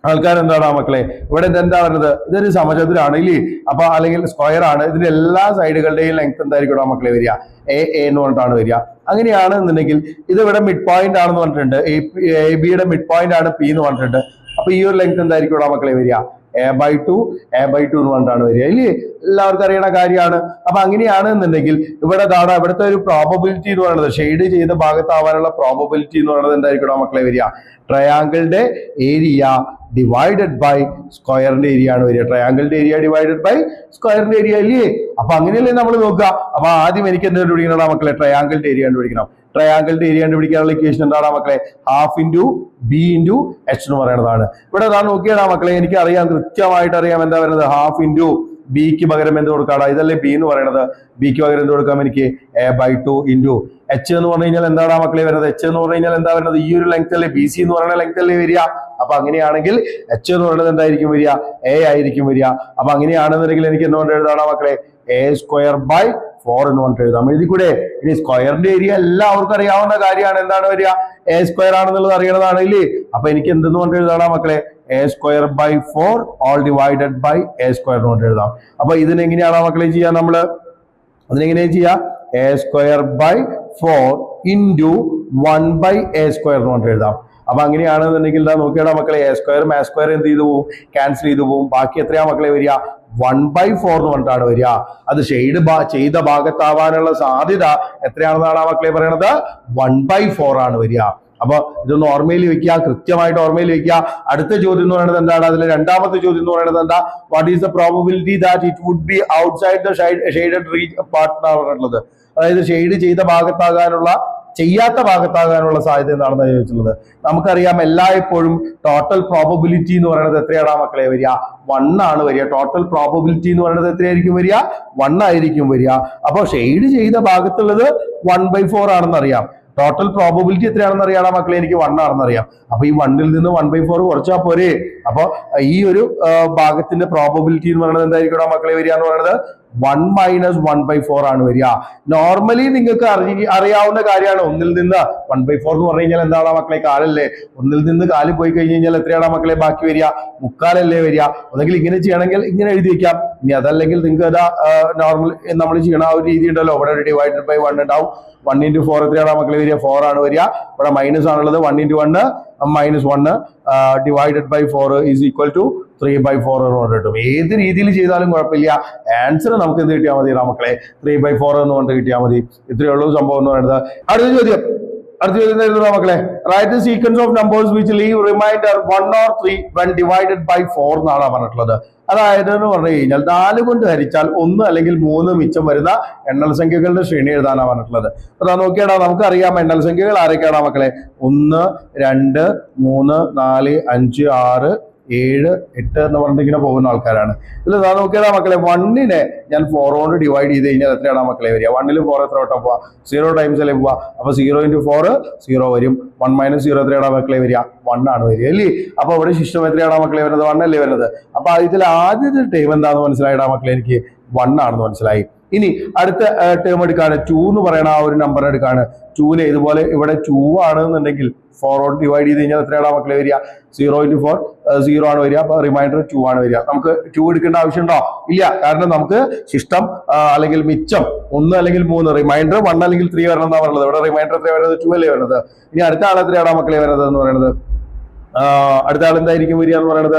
ആൾക്കാർ എന്താണ് മക്കളെ? ഇവിടെ എന്താ പറയുന്നത്? ഇതൊരു സമചതുരാണ് ഇല്ലേ? അപ്പൊ അല്ലെങ്കിൽ സ്ക്വയർ ആണ്. ഇതിന്റെ എല്ലാ സൈഡുകളുടെയും ലെങ്ത് എന്തായിരിക്കും മക്കളെ വരിക? A എന്ന് പറഞ്ഞിട്ടാണ് വരിക. അങ്ങനെയാണ് എന്നുണ്ടെങ്കിൽ ഇത് ഇവിടെ മിഡ് പോയിന്റ് ആണെന്ന് പറഞ്ഞിട്ടുണ്ട്. AB-യുടെ മിഡ് പോയിന്റ് ആണ് P എന്ന് പറഞ്ഞിട്ടുണ്ട്. അപ്പൊ ഈ ഒരു ലെങ്ത് എന്തായിരിക്കും മക്കളെ വരിക? A/2 എന്ന് പറഞ്ഞിട്ടാണ് വരിക ഇല്ലേ? എല്ലാവർക്കും അറിയണ കാര്യമാണ്. അപ്പൊ അങ്ങനെയാണ് എന്നുണ്ടെങ്കിൽ ഇവിടെ ഇവിടുത്തെ ഒരു പ്രോബബിലിറ്റി എന്ന് പറയുന്നത്, ഷെയ്ഡ് ചെയ്ത ഭാഗത്താവാനുള്ള പ്രോബബിലിറ്റി എന്ന് പറയുന്നത് എന്തായിരിക്കും മക്കളെ വരിക? ട്രയാങ്കിളിന്റെ ഏരിയ ഡിവൈഡഡ് ബൈ സ്ക്വയറിന്റെ ഏരിയ ആണ് വരിക. ട്രയാങ്കിളിന്റെ ഏരിയ ഡിവൈഡഡ് ബൈ സ്ക്വയറിന്റെ ഏരിയ അല്ലേ? അപ്പൊ അങ്ങനെയല്ലേ നമ്മൾ നോക്കുക. അപ്പൊ ആദ്യം എനിക്ക് എന്ത് കണ്ടുപിടിക്കണം മക്കളെ? ട്രയാങ്കിളിന്റെ ഏരിയ കണ്ടുപിടിക്കണം. ട്രയാങ്കിളിന്റെ ഏരിയ കണ്ടുപിടിക്കാനുള്ള ഇക്വേഷൻ എന്താണ് മക്കളെ? Half into B into H എന്ന് പറയുന്നതാണ്. ഇവിടെ ഞാൻ നോക്കിയാടാ മക്കളെ, എനിക്ക് അറിയാം, കൃത്യമായിട്ട് അറിയാം എന്താ പറയുന്നത്. ഹാഫ് ഇൻറ്റു ബിക്ക് പകരം എന്ത് കൊടുക്കാടാ? ഇതല്ലേ ബി എന്ന് പറയുന്നത്. ബിക്ക് പകരം എന്ത് കൊടുക്കാം എനിക്ക്? a/2 ഇൻറ്റു എച്ച് എന്ന് പറഞ്ഞു കഴിഞ്ഞാൽ എന്താടാ മക്കളെ വരുന്നത്? എച്ച് എന്ന് പറഞ്ഞു കഴിഞ്ഞാൽ എന്താ വരുന്നത്? ഈ ഒരു ലെങ്ത് അല്ലേ, ബി സി എന്ന് പറയുന്ന ലെങ്ത് അല്ലേ വരിക. അപ്പൊ അങ്ങനെയാണെങ്കിൽ എച്ച് എന്ന് പറയുന്നത് എന്തായിരിക്കും വരിക? എ ആയിരിക്കും വരിക. അപ്പൊ അങ്ങനെയാണെന്നുണ്ടെങ്കിൽ എനിക്ക് എന്തുകൊണ്ട് എഴുതാടാ മക്കളെ? a²/4 എന്ന് പറഞ്ഞിട്ട് എഴുതാം. എഴുതിക്കൂടെ? ഇനി സ്ക്വയറിന്റെ ഏരിയ എല്ലാവർക്കും അറിയാവുന്ന കാര്യമാണ്. എന്താണ് വരിക? a² ആണെന്നുള്ളത് അറിയണതാണ് ഇല്ലേ? അപ്പൊ എനിക്ക് എന്തെന്ന് പറഞ്ഞിട്ട് എഴുതാടാ മക്കളെ? a²/4 all divided by a² എന്ന് പറഞ്ഞിട്ട് എഴുതാം. അപ്പൊ ഇതിനെങ്ങനെയാണോ മക്കളെ ചെയ്യാൻ നമ്മള്? അതിനെങ്ങനെയാ ചെയ്യാ? a²/4 ഇൻറ്റു 1/a² എന്ന് പറഞ്ഞിട്ട് എഴുതാം. അപ്പൊ അങ്ങനെയാണെന്നുണ്ടെങ്കിൽ ഇതാ നോക്കിയാടാ മക്കളെ, a² a² എന്ത് ചെയ്തു പോകും? ക്യാൻസൽ ചെയ്തു പോകും. ബാക്കി എത്രയാ മക്കളെ വരിക? 1/4 എന്ന് പറഞ്ഞിട്ടാണ് വരിക. അത് ഷെയ്ഡ് ചെയ്ത ഭാഗത്താവാനുള്ള സാധ്യത എത്രയാണെന്നാണ് മക്കളെ പറയണത്? 1/4 ആണ് വരിക. അപ്പൊ ഇതൊന്ന് ഓർമ്മയിൽ വെക്കുക, കൃത്യമായിട്ട് ഓർമ്മയിൽ വെക്കുക. അടുത്ത ചോദ്യം എന്ന് പറയുന്നത് എന്താണ്? അതിലെ രണ്ടാമത്തെ ചോദ്യം എന്ന് പറയുന്നത് എന്താ? What is the probability that it would be outside the shaded part എന്നാണ് പറഞ്ഞിട്ടുള്ളത്. അതായത് ഷെയ്ഡ് ചെയ്ത ഭാഗത്താകാനുള്ള, ചെയ്യാത്ത ഭാഗത്താകാനുള്ള സാധ്യത എന്താണെന്ന് ചോദിച്ചിട്ടുള്ളത്. നമുക്കറിയാം എല്ലായ്പ്പോഴും ടോട്ടൽ പ്രോബബിലിറ്റി എന്ന് പറയുന്നത് എത്രയാണ് മക്കളെ വരിക? 1 ആണ് വരിക. ടോട്ടൽ പ്രോബബിലിറ്റി എന്ന് പറയുന്നത് എത്രയായിരിക്കും വരിക? 1 ആയിരിക്കും വരിക. അപ്പൊ ഷെയ്ഡ് ചെയ്ത ഭാഗത്തുള്ളത് 1/4 ആണെന്ന് അറിയാം. ടോട്ടൽ പ്രോബബിലിറ്റി എത്രയാണെന്ന് അറിയാം മക്കളെ? എനിക്ക് 1 ആണെന്ന് അറിയാം. അപ്പൊ ഈ 1ൽ നിന്ന് 1/4 കുറച്ചാൽ പോരെ. അപ്പൊ ഈ ഒരു ഭാഗത്തിന്റെ പ്രോബബിലിറ്റി എന്ന് പറയുന്നത് എന്തായിരിക്കും മക്കളെ വരിക എന്ന് പറയുന്നത്? 1 - 1/4 ആണ് വരിക. നോർമലി നിങ്ങൾക്ക് അറിയാവുന്ന കാര്യമാണ്. 1ൽ നിന്ന് 1/4 എന്ന് പറഞ്ഞു കഴിഞ്ഞാൽ എന്താണ് മക്കളെ? കാലല്ലേ. 1ൽ നിന്ന് കാല് പോയി കഴിഞ്ഞ് കഴിഞ്ഞാൽ എത്രയാണ് മക്കളെ ബാക്കി വരിക? മുക്കാലല്ലേ വരിക. ഒന്നെങ്കിൽ ഇങ്ങനെ ചെയ്യണമെങ്കിൽ ഇങ്ങനെ എഴുതി വെക്കാം. ഇനി അതല്ലെങ്കിൽ നിങ്ങൾക്ക് അതാ നോർമൽ നമ്മൾ ചെയ്യണ ആ ഒരു രീതി ഉണ്ടല്ലോ. ഇവിടെ ഡിവൈഡഡ് ബൈ 1 ഉണ്ടാവും. 1 × 4 എത്രയാണ് മക്കളെ വരിക? 4 ആണ് വരിക. ഇവിടെ മൈനസ് ആണുള്ളത്. 1 × 1 -1 divided by 4 is equal to 3/4 എന്ന് പറഞ്ഞിട്ടും. ഏത് രീതിയിൽ ചെയ്താലും കുഴപ്പമില്ല. ആൻസർ നമുക്ക് എന്ത് കിട്ടിയാൽ മതി മക്കളെ? 3/4 എന്ന് പറഞ്ഞിട്ട് കിട്ടിയാൽ മതി. ഇത്രയേ ഉള്ളൂ സംഭവം എന്ന് പറയുന്നത്. അടുത്ത ചോദ്യം എന്തായിരുന്നു മക്കളെ? Write the sequence of numbers which leave remainder 1 or 3 when divided by 4 എന്നാണ് പറഞ്ഞിട്ടുള്ളത്. അതായത് എന്ന് പറഞ്ഞു കഴിഞ്ഞാൽ 4 കൊണ്ട് ഹരിച്ചാൽ 1 അല്ലെങ്കിൽ 3 മിച്ചം വരുന്ന എണ്ണൽ സംഖ്യകളുടെ ശ്രേണി എഴുതാനാണ് പറഞ്ഞിട്ടുള്ളത്. അതാ നോക്കിയാടാ, നമുക്കറിയാം എണ്ണൽ സംഖ്യകൾ ആരൊക്കെയാണോ മക്കളെ? 1, 2, 3, 4, 5, 6, 7, 8 എന്ന് പറഞ്ഞിട്ട് ഇങ്ങനെ പോകുന്ന ആൾക്കാരാണ്. ഇതിൽ നോക്കിയാൽ മക്കളെ 1നെ ഞാൻ 4 കൊണ്ട് ഡിവൈഡ് ചെയ്ത് കഴിഞ്ഞാൽ എത്രയാണ് മക്കളെ വരിക? 1ൽ 4 എത്ര വട്ടം പോവാ? 0 ടൈംസ് അല്ലേ പോവാ. അപ്പൊ 0 × 4 0 വരും. 1 - 0 എത്രയാണ് മക്കളെ വരിക? 1 ആണ് വരിക അല്ലേ. അപ്പൊ ഇവിടെ ശിഷ്ടം എത്രയാണ് മക്കളെ വരുന്നത്? 1 അല്ലേ വരുന്നത്. അപ്പൊ ഇതിൽ ആദ്യത്തെ ടേം എന്താണെന്ന് മനസ്സിലായിടാ മക്കളെ? എനിക്ക് 1 ആണെന്ന് മനസ്സിലായി. ഇനി അടുത്ത ടേം എടുക്കാണ് 2 എന്ന് പറയുന്ന ആ ഒരു നമ്പർ എടുക്കാണ്. 2നെ ഇതുപോലെ ഇവിടെ 2 ആണെന്നുണ്ടെങ്കിൽ 4 കൊണ്ട് ഡിവൈഡ് ചെയ്ത് കഴിഞ്ഞാൽ എത്രയാണ് മക്കളെ വരിക? 0 × 4 0 ആണ് വരിക. അപ്പൊ റിമൈൻഡർ 2 ആണ് വരിക. നമുക്ക് 2 എടുക്കേണ്ട ആവശ്യമുണ്ടോ? ഇല്ല. കാരണം നമുക്ക് ശിഷ്ടം അല്ലെങ്കിൽ മിച്ചം 1 അല്ലെങ്കിൽ 3, റിമൈൻഡർ 1 അല്ലെങ്കിൽ 3 വരണം എന്നാണ് പറയുന്നത്. ഇവിടെ റിമൈൻഡർ എത്ര വരുന്നത്? 2 അല്ലേ വരുന്നത്. ഇനി അടുത്ത ആൾ എത്രയാണ് മക്കളെ വരുന്നത് എന്ന് പറയുന്നത്? അടുത്ത ആൾ എന്തായിരിക്കും വരിക എന്ന് പറയുന്നത്?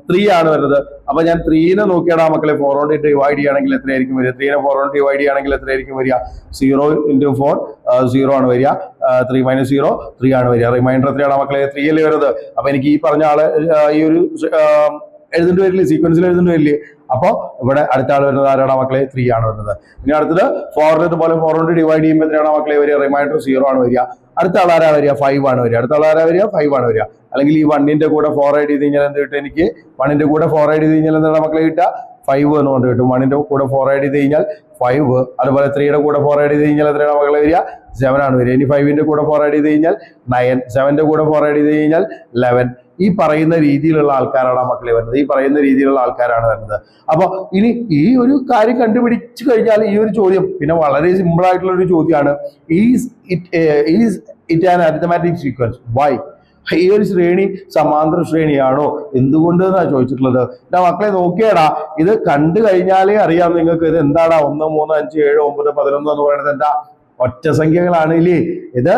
3 ആണ് വരുന്നത്. അപ്പൊ ഞാൻ 3നെ നോക്കിയാടാ മക്കളെ 4 കൊണ്ട് ഡിവൈഡ് ചെയ്യുകയാണെങ്കിൽ എത്രയായിരിക്കും വരിക? 3നെ 4 കൊണ്ട് ഡിവൈഡ് ചെയ്യുകയാണെങ്കിൽ എത്രയായിരിക്കും വരിക? 0 × 4 0 ആണ് വരിക. 3 - 0 3 ആണ് വരിക. റിമൈൻഡർ എത്രയാണ് മക്കളെ? 3 അല്ലേ വരുന്നത്. അപ്പൊ എനിക്ക് ഈ പറഞ്ഞ ആള് ഈ ഒരു എഴുതേണ്ടി വരില്ലേ? സീക്വൻസിൽ എഴുതേണ്ടി വരില്ലേ? അപ്പൊ ഇവിടെ അടുത്ത ആൾ വരുന്നത് ആരാണ് മക്കളെ? 3 ആണ് വരുന്നത്. ഇനി അടുത്തത് 4 ഇതുപോലെ 4 കൊണ്ട് ഡിവൈഡ് ചെയ്യുമ്പോൾ എത്രയാണ് മക്കളെ വരിക? റിമൈൻഡർ 0 ആണ് വരിക. അടുത്ത ആൾ ആരാ വരിക? 5 ആണ് വരിക. അടുത്ത ആൾ ആരാ വരിക? 5 ആണ് വരിക. അല്ലെങ്കിൽ ഈ 1ന്റെ കൂടെ 4 ആഡ് ചെയ്ത് കഴിഞ്ഞാൽ എന്ത് കിട്ടും എനിക്ക്? 1ന്റെ കൂടെ 4 ആഡ് ചെയ്ത് കഴിഞ്ഞാൽ എന്താണ് മക്കളെ കിട്ടുക? 5 എന്ന് കൊണ്ട് കിട്ടും. 1ന്റെ കൂടെ 4 ആഡ് ചെയ്ത് കഴിഞ്ഞാൽ 5. അതുപോലെ 3യുടെ കൂടെ 4 ആഡ് ചെയ്ത് കഴിഞ്ഞാൽ എത്രയാണ് മക്കളെ വരിക? 7 ആണ് വരിക. ഇനി 5ന്റെ കൂടെ 4 ആഡ് ചെയ്ത് കഴിഞ്ഞാൽ 9. 7ന്റെ കൂടെ 4 ആഡ് ചെയ്ത് കഴിഞ്ഞാൽ 11. ഈ പറയുന്ന രീതിയിലുള്ള ആൾക്കാരാണ് മക്കളെ വരുന്നത്. ഈ പറയുന്ന രീതിയിലുള്ള ആൾക്കാരാണ് വരുന്നത്. അപ്പൊ ഇനി ഈ ഒരു കാര്യം കണ്ടുപിടിച്ചു കഴിഞ്ഞാൽ ഈ ഒരു ചോദ്യം പിന്നെ വളരെ സിമ്പിൾ ആയിട്ടുള്ള ഒരു ചോദ്യമാണ്. Is it an arithmetic sequence? Why? ഈ ഒരു ശ്രേണി സമാന്തര ശ്രേണിയാണോ? എന്തുകൊണ്ട് എന്നാണ് ചോദിച്ചിട്ടുള്ളത്. മക്കളെ നോക്കിയാടാ, ഇത് കണ്ടു കഴിഞ്ഞാലേ അറിയാം നിങ്ങൾക്ക് ഇത് എന്താടാ 1, 3, 5, 7, 9, 11 എന്ന് പറയുന്നത് എന്താ? ഒറ്റ സംഖ്യകളാണ് ഇല്ലേ. ഇത്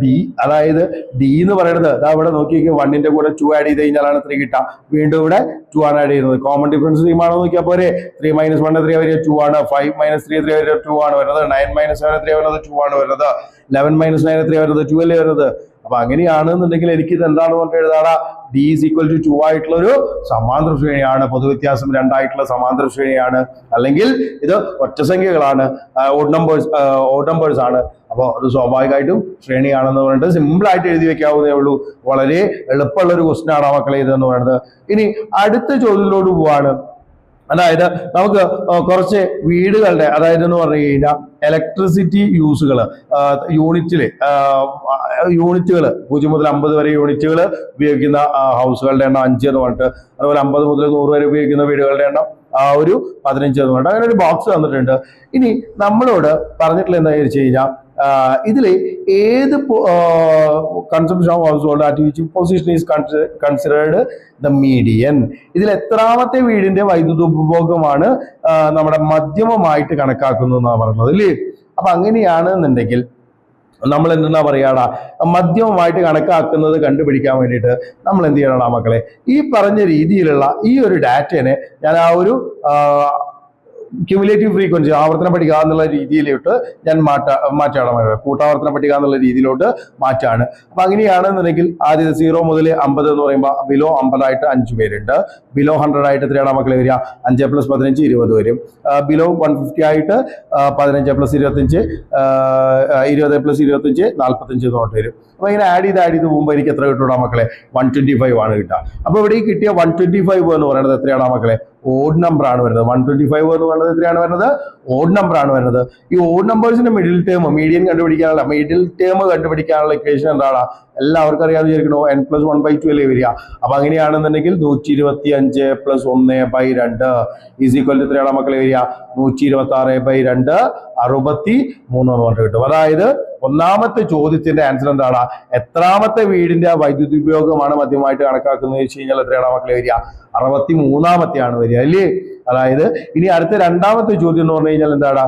ഡി, അതായത് ഡി എന്ന് പറയുന്നത് അതാ ഇവിടെ നോക്കിയേക്ക് 1ന്റെ കൂടെ 2 ആഡ് ചെയ്ത് കഴിഞ്ഞാലാണ് 3 കിട്ടുക. വീണ്ടും ഇവിടെ 2 ആണ് ആഡ് ചെയ്യുന്നത്. കോമൺ ഡിഫറൻസ് തീമാണോ നോക്കിയാൽ പോരെ. 3 - 1 എത്രയാ വരിക? 2 ആണ്. 5 - 3 എത്രയാ വരിക? 2 ആണ് വരുന്നത്. 9 - 7 എത്രയാ വരുന്നത്? 2 ആണ് വരുന്നത്. 11 - 9 എത്രയാ വരുന്നത്? 2 അല്ലേ വരുന്നത്. അപ്പൊ അങ്ങനെയാണെന്നുണ്ടെങ്കിൽ എനിക്ക് ഇത് എന്താണെന്ന് പറഞ്ഞിട്ട് എഴുതാടാ? ഡി ഈസ് ഈക്വൽ ടു 2 ആയിട്ടുള്ള ഒരു സമാന്തര ശ്രേണിയാണ്, പൊതുവ്യത്യാസം 2 ആയിട്ടുള്ള സമാന്തര ശ്രേണിയാണ്, അല്ലെങ്കിൽ ഇത് ഒറ്റസംഖ്യകളാണ്, ഓഡ് നമ്പേഴ്സ് ആണ്. അപ്പോൾ അത് സ്വാഭാവികമായിട്ടും ശ്രേണിയാണെന്ന് പറഞ്ഞിട്ട് സിമ്പിൾ ആയിട്ട് എഴുതി വെക്കാവുന്നേ ഉള്ളൂ. വളരെ എളുപ്പമുള്ള ഒരു ക്വസ്റ്റ്യൻ ആണ് മക്കളെ ഇതെന്ന് പറയുന്നത്. ഇനി അടുത്ത ചോദ്യത്തിലോട്ട് പോവാണ്. അതായത് നമുക്ക് കുറച്ച് വീടുകളുടെ, അതായത് എന്ന് പറഞ്ഞു കഴിഞ്ഞാൽ ഇലക്ട്രിസിറ്റി യൂസുകൾ യൂണിറ്റുകൾ 0 മുതൽ 50 വരെ യൂണിറ്റുകൾ ഉപയോഗിക്കുന്ന ഹൗസുകളുടെ എണ്ണം 5 എന്ന് പറഞ്ഞിട്ട്, അതുപോലെ 50 മുതൽ 100 വരെ ഉപയോഗിക്കുന്ന വീടുകളുടെ എണ്ണം ഒരു 15 എന്ന് പറഞ്ഞിട്ട് അങ്ങനെ ഒരു ബോക്സ് തന്നിട്ടുണ്ട്. ഇനി നമ്മളോട് പറഞ്ഞിട്ടുള്ള എന്താ വെച്ച് കഴിഞ്ഞാൽ ഇതിൽ ഏത് consumption of house hold at which position is considered the median, ഇതിൽ എത്രാമത്തെ വീടിന്റെ വൈദ്യുത ഉപഭോഗമാണ് നമ്മുടെ മധ്യമമായിട്ട് കണക്കാക്കുന്നത് എന്നാണ് പറഞ്ഞത് അല്ലേ. അപ്പൊ അങ്ങനെയാണെന്നുണ്ടെങ്കിൽ നമ്മൾ എന്തെന്നാ പറയാടാ, മധ്യമമായിട്ട് കണക്കാക്കുന്നത് കണ്ടുപിടിക്കാൻ വേണ്ടിയിട്ട് നമ്മൾ എന്ത് ചെയ്യണടാ മക്കളെ, ഈ പറഞ്ഞ രീതിയിലുള്ള ഈ ഒരു ഡാറ്റനെ ഞാൻ ആ ഒരു ക്യുമുലേറ്റീവ് ഫ്രീക്വൻസി ആവർത്തന പട്ടിക എന്നുള്ള രീതിയിലോട്ട് ഞാൻ മാറ്റാണ്, കൂട്ടാവർത്തന പട്ടിക എന്നുള്ള രീതിയിലോട്ട് മാറ്റാണ്. അപ്പൊ അങ്ങനെയാണെന്നുണ്ടെങ്കിൽ ആദ്യത്തെ 0 മുതൽ 50 എന്ന് പറയുമ്പോൾ ബിലോ 50 ആയിട്ട് 5 പേരുണ്ട്, ബിലോ 100 ആയിട്ട് എത്രയാണ് മക്കളെ വരിക, 5 + 15 20 വരും, ബിലോ 150 ആയിട്ട് 15 + 25 20 + 25 45 എന്ന് വരും. അപ്പൊ ഇങ്ങനെ ആഡ് ചെയ്ത് പോകുമ്പോൾ എനിക്ക് എത്ര കിട്ടൂടാ മക്കളെ, 125 ആണ് കിട്ടുക. അപ്പൊ ഇവിടെ ഈ കിട്ടിയ 125 എന്ന് പറയുന്നത് എത്രയാണ് മക്കളെ, ഓഡ് നമ്പർ ആണ് വരുന്നത്. 125 എന്ന് പറയുന്നത് എത്രയാണ് വരുന്നത്, ഓഡ് നമ്പർ ആണ് വരുന്നത്. ഈ ഓഡ് നമ്പേഴ്സിന്റെ മിഡിൽ ടേം മീഡിയൻ കണ്ടുപിടിക്കാനുള്ള ഇക്വേഷൻ എന്താണ്, എല്ലാവർക്കും അറിയാതെ വിചാരിക്കണോ, n+1/2 അല്ലേ വരിക. അപ്പൊ അങ്ങനെയാണെന്നുണ്ടെങ്കിൽ 125 + 1/2 ഈസ് ഈക്വൽ ടു എത്രയാണ് മക്കളെ വരിക, 126/2 63 എന്ന് പറഞ്ഞിട്ട് കിട്ടും. അതായത് ഒന്നാമത്തെ ചോദ്യത്തിന്റെ ആൻസർ എന്താണ്, എത്രാമത്തെ വീടിന്റെ വൈദ്യുതി ഉപയോഗമാണ് മധ്യമായിട്ട് കണക്കാക്കുന്നത് വെച്ച് കഴിഞ്ഞാൽ എത്രയാണ് മക്കളെ വരിക, 63ാമത്തെയാണ് വരിക അല്ലേ. അതായത് ഇനി അടുത്ത രണ്ടാമത്തെ ചോദ്യം എന്ന് പറഞ്ഞു കഴിഞ്ഞാൽ എന്താണ്,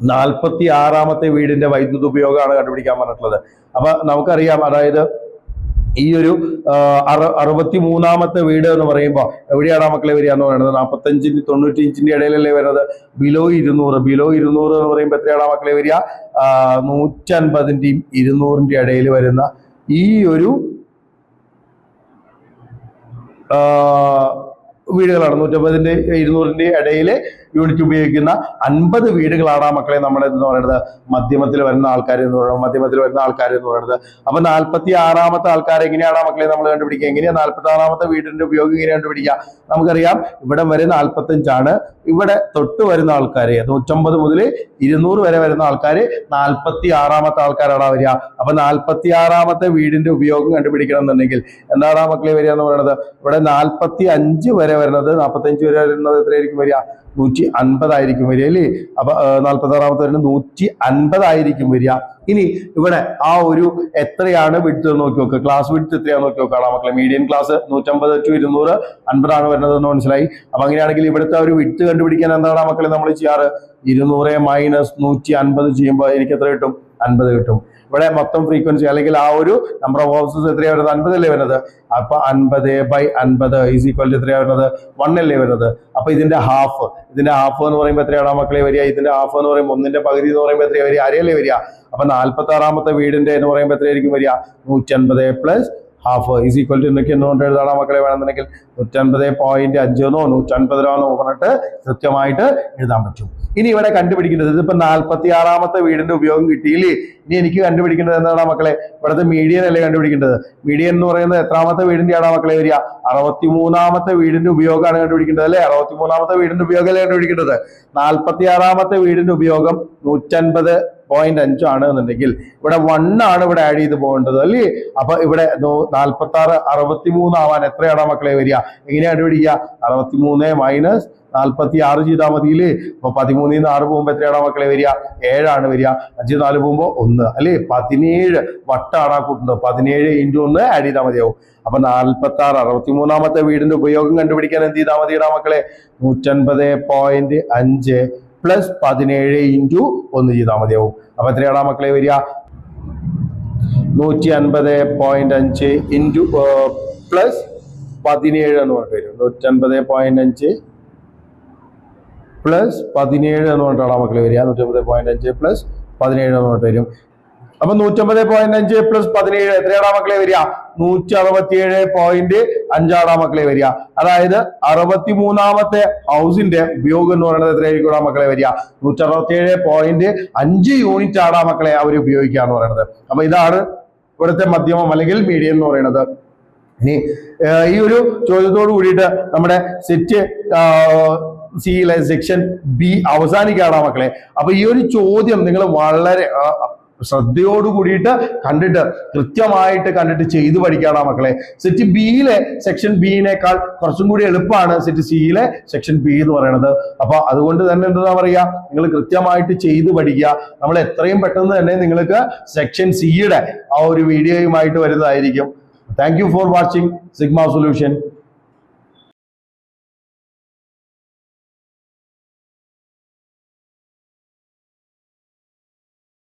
46ാമത്തെ വീടിന്റെ വൈദ്യുത ഉപയോഗമാണ് കണ്ടുപിടിക്കാൻ പറഞ്ഞിട്ടുള്ളത്. അപ്പൊ നമുക്കറിയാം, അതായത് ഈ ഒരു 63ാമത്തെ വീട് എന്ന് പറയുമ്പോൾ എവിടെയാണ് മക്കളെ വരിക എന്ന് പറയുന്നത്, 45 95 ഇടയിലല്ലേ വരുന്നത്, ബിലോ 200 എന്ന് പറയുമ്പോൾ എത്രയാണ് മക്കളെ വരിക, 150 200 ഇടയിൽ വരുന്ന ഈ ഒരു വീടുകളാണ്. 150 200 ഇടയിൽ യൂണിറ്റ് ഉപയോഗിക്കുന്ന 50 വീടുകളാണ് ആ മക്കളെ നമ്മുടെ എന്ന് പറയുന്നത് മധ്യമത്തിൽ വരുന്ന ആൾക്കാർ എന്ന് പറയുന്നത്. അപ്പൊ 46ാമത്തെ ആൾക്കാർ എങ്ങനെയാണ് ആ മക്കളെ നമ്മൾ കണ്ടുപിടിക്കുക, എങ്ങനെയാ 46ാമത്തെ വീടിന്റെ ഉപയോഗം എങ്ങനെ കണ്ടുപിടിക്കുക, നമുക്കറിയാം ഇവിടെ വരെ 45 ആണ്, ഇവിടെ തൊട്ട് വരുന്ന ആൾക്കാര് 150 മുതൽ 200 വരെ വരുന്ന ആൾക്കാര് 46ാമത്തെ ആൾക്കാരാണ് വരിക. അപ്പൊ 46ാമത്തെ വീടിന്റെ ഉപയോഗം കണ്ടുപിടിക്കണം എന്നുണ്ടെങ്കിൽ എന്താണ് ആ മക്കളെ വരിക എന്ന് പറയുന്നത്, ഇവിടെ 45 വരെ വരുന്നത്, 45 വരെ വരുന്നത് എത്രയായിരിക്കും വരിക, 150 ആയിരിക്കും വരിക അല്ലേ. അപ്പൊ 46ാമത്തെ വരുന്നത് 150 ആയിരിക്കും വരിക. ഇനി ഇവിടെ ആ ഒരു എത്രയാണ് വിഡ്ത്ത് നോക്കി നോക്കുക, ക്ലാസ് വിഡ്ത്ത് എത്രയാണെന്ന് നോക്കി നോക്കാം മക്കളെ. മീഡിയൻ ക്ലാസ് 150 to 200 50 ആണ് വരുന്നത് എന്ന് മനസ്സിലായി. അപ്പൊ അങ്ങനെയാണെങ്കിൽ ഇവിടുത്തെ ഒരു വിഡ്ത്ത് കണ്ടുപിടിക്കാൻ എന്താണ് മക്കളെ നമ്മൾ ചെയ്യാറ്, 200 - 150 ചെയ്യുമ്പോൾ എനിക്ക് എത്ര കിട്ടും, 50 കിട്ടും. ഇവിടെ മൊത്തം ഫ്രീക്വൻസി അല്ലെങ്കിൽ ആ ഒരു നമ്പർ ഓഫ് ഹൗസസ് എത്രയാണ് വരുന്നത്, 50 അല്ലേ വരുന്നത്. അപ്പൊ 50/50 ഈസ് ഈക്വൽ ടു എത്രയാണ് വരുന്നത്, 1 അല്ലേ വരുന്നത്. അപ്പൊ ഇതിന്റെ ഹാഫ് എന്ന് പറയുമ്പോൾ എത്രയാണ് മക്കളെ വരിക, ഇതിന്റെ ഹാഫ് എന്ന് പറയുമ്പോൾ 1ന്റെ പകുതി എന്ന് പറയുമ്പോൾ എത്രയാണ് വരിക, അരയല്ലേ വരിക. അപ്പൊ 46ാമത്തെ വീടിന്റെ എന്ന് പറയുമ്പോൾ എത്രയായിരിക്കും വരിക, 150 + ഹാഫ് ഈസ് ഈക്വൽ ടു എന്നൊക്കെ എന്നുകൊണ്ട് എഴുതാണോ മക്കളെ വേണമെന്നുണ്ടെങ്കിൽ 150.5 എന്നോ 150 പറഞ്ഞിട്ട് കൃത്യമായിട്ട് എഴുതാൻ പറ്റും. ഇനി ഇവിടെ കണ്ടുപിടിക്കേണ്ടത്, ഇതിപ്പോ 46ാമത്തെ വീടിന്റെ ഉപയോഗം കിട്ടിയില്ലേ, ഇനി എനിക്ക് കണ്ടുപിടിക്കേണ്ടത് എന്താണ് മക്കളെ, ഇവിടുത്തെ മീഡിയൻ അല്ലേ കണ്ടുപിടിക്കേണ്ടത്. മീഡിയൻ എന്ന് പറയുന്നത് എത്രാമത്തെ വീടിന്റെ ആണോ മക്കളെ വരിക, 63ാമത്തെ വീടിന്റെ ഉപയോഗമാണ് കണ്ടുപിടിക്കേണ്ടത് അല്ലെ. 63ാമത്തെ വീടിന്റെ ഉപയോഗം അല്ലേ കണ്ടുപിടിക്കേണ്ടത്. 46ാമത്തെ വീടിന്റെ ഉപയോഗം 150.5 ആണ് എന്നുണ്ടെങ്കിൽ ഇവിടെ 1 ആണ് ഇവിടെ ആഡ് ചെയ്ത് പോകേണ്ടത് അല്ലേ. അപ്പൊ ഇവിടെ 46 63 ആവാൻ എത്രയാണോ മക്കളെ വരിക, എങ്ങനെയാണ് കണ്ടുപിടിക്കുക, 63 - 46 ചെയ്താൽ മതിയില്ലേ. അപ്പൊ 13 ന്ന് 6 പോകുമ്പോ എത്രയാണോ മക്കളെ വരിക, 7 ആണ് വരിക. 5 4 പോകുമ്പോ 1 അല്ലെ, 17 വട്ടാണ് ആ കൂട്ടുന്നത്. 17 × 1 ആഡ് ചെയ്താൽ മതിയാവും. അപ്പൊ 46 63ാമത്തെ വീടിന്റെ ഉപയോഗം കണ്ടുപിടിക്കാൻ എന്ത് ചെയ്താൽ മതിയിടാ മക്കളെ, 150.5 + 17 × 1 ചെയ്താൽ മതിയാവും. അപ്പൊ എത്രയാണോ മക്കളെ വരിക, 150.5 + 17 എന്ന് പറഞ്ഞിട്ട് വരും. 150.5 + 17 എന്ന് പറഞ്ഞിട്ടാണ് മക്കളെ വരിക. 150.5 + 17 എന്ന് പറഞ്ഞിട്ട് വരും. അപ്പൊ 150.5 + 17 എത്രയാണ് മക്കളെ വരിക, 167.5 മക്കളെ വരിക. അതായത് 63ാമത്തെ ഹൗസിന്റെ ഉപയോഗം എന്ന് പറയുന്നത് എത്രയായിരിക്കും മക്കളെ വരിക? 167.5 യൂണിറ്റ് ആണ് മക്കളെ അവർ ഉപയോഗിക്കുക എന്ന് പറയുന്നത്. അപ്പൊ ഇതാണ് ഇവിടുത്തെ മധ്യമം അല്ലെങ്കിൽ മീഡിയം എന്ന് പറയുന്നത്. ഇനി ഈ ഒരു ചോദ്യത്തോട് കൂടിയിട്ട് നമ്മുടെ സെറ്റ് സിയിലെ സെക്ഷൻ ബി അവസാനിക്കുകയാണ് മക്കളെ. അപ്പൊ ഈ ഒരു ചോദ്യം നിങ്ങൾ വളരെ ശ്രദ്ധയോട് കൂടിയിട്ട് കണ്ടിട്ട് കൃത്യമായിട്ട് കണ്ടിട്ട് ചെയ്തു പഠിക്കണം മക്കളെ. സെറ്റ് ബിയിലെ സെക്ഷൻ ബിയിനേക്കാൾ കുറച്ചും കൂടി എളുപ്പമാണ് സെറ്റ് സിയിലെ സെക്ഷൻ ബി എന്ന് പറയുന്നത്. അപ്പൊ അതുകൊണ്ട് തന്നെ എന്താ പറയുക, നിങ്ങൾ കൃത്യമായിട്ട് ചെയ്തു പഠിക്കുക. നമ്മൾ എത്രയും പെട്ടെന്ന് തന്നെ നിങ്ങൾക്ക് സെക്ഷൻ സിയുടെ ആ ഒരു വീഡിയോയുമായിട്ട് വരുന്നതായിരിക്കും. Thank you for watching sigma solution.